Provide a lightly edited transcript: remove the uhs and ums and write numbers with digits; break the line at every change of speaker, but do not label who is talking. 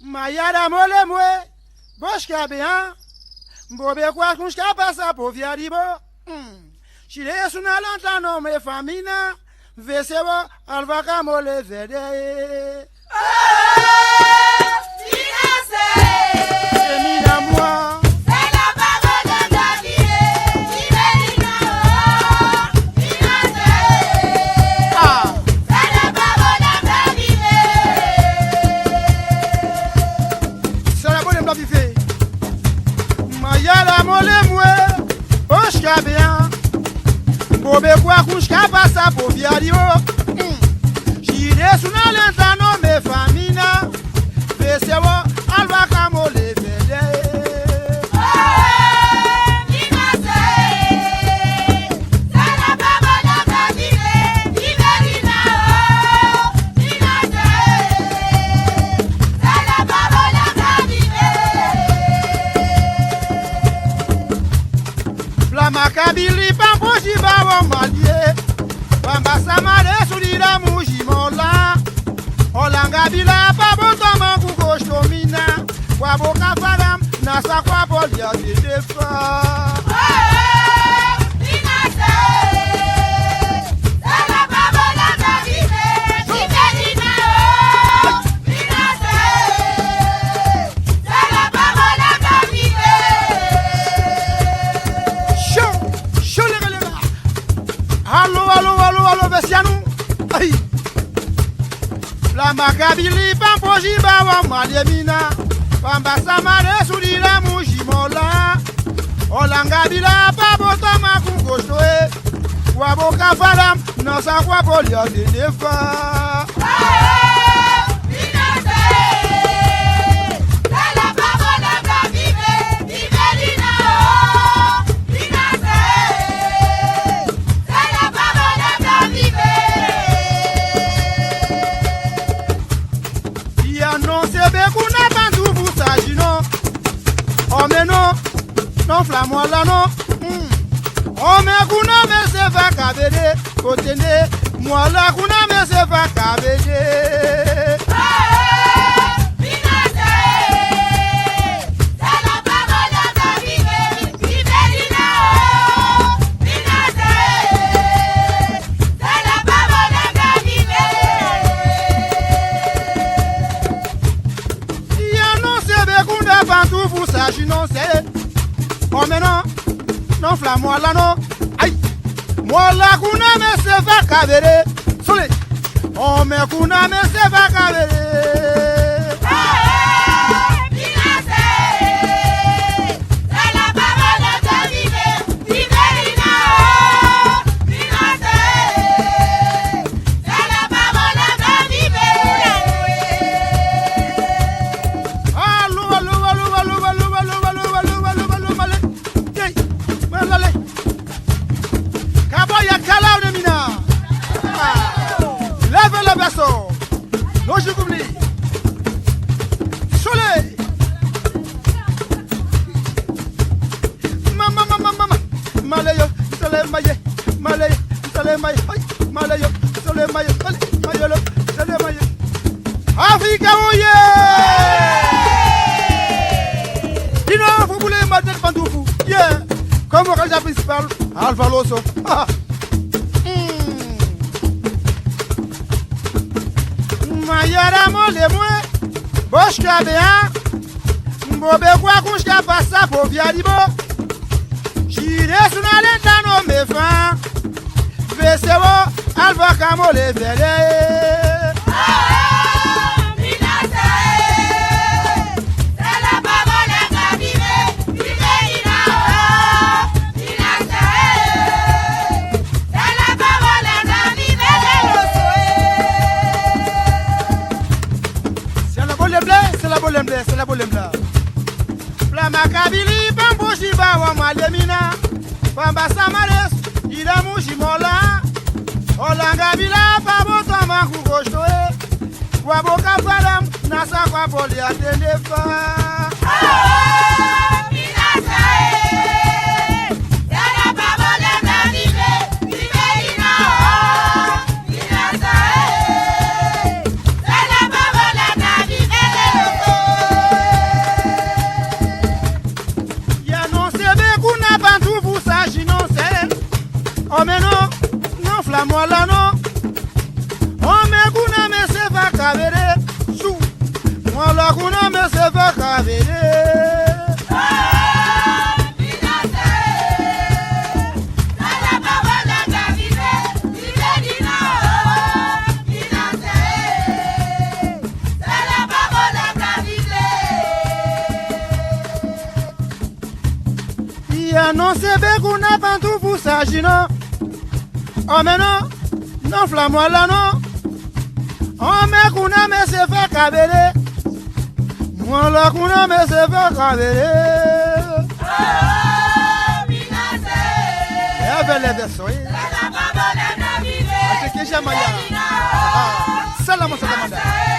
Mayada mole mwe, boshka bien, bobe kwa kunshka pasa po viaribo. Chile suna lantano me famina, vesebo alvaka mole vede. Semina moi. Mayala mole mwe, boshka bien, bobe kwa kunshka pasa po viario. Chile suna lentano me famina, vesebo alvaka mole vede. Makabili pampoji bawo malie Bamba samare sulira muji mola Olanga bila babo toma kukoshto mina Wabo kafaram nasa kwa polia de defa La makabili pampoji bawa malemina Bamba samare sulira muji mola Olanga bila babo toma kukoshtoe Wabo kafaram nasa kwa polia de defa non flammo la no o me kuna me se va kabede kotene moi la kuna me se va kabede oh mais non flammo la no aïe moi la kuna me se va kabere sole oh me kuna me se va kabere Africa, oh yeah! Dis non, vous voulez ma tête pantoufou? Yeah! Comme on a principal, Alpha Loso. Mayara mole mwe, boshka bea, mbobe kwa kunshka pasa po viaribo. Chire suna lentano me fan, vesebo alva kamole vede. C'est la bolem là. La makabili pampoji bawa malemina. Bamba samares ira muji mola. Olanga bila babo toma kukoshtoe. Wabo kafaram nasa kwa poli atendefa. kabere sou Mwala kuna me se fe kabere Non se be kuna pantou pour s'agino Oh mais non flamme là non Oh mais kuna me se fait kabere Moi la kuna me se fait kabere Oh minase Ya belle besoin La baba la navire Ate kesha maya Salam salam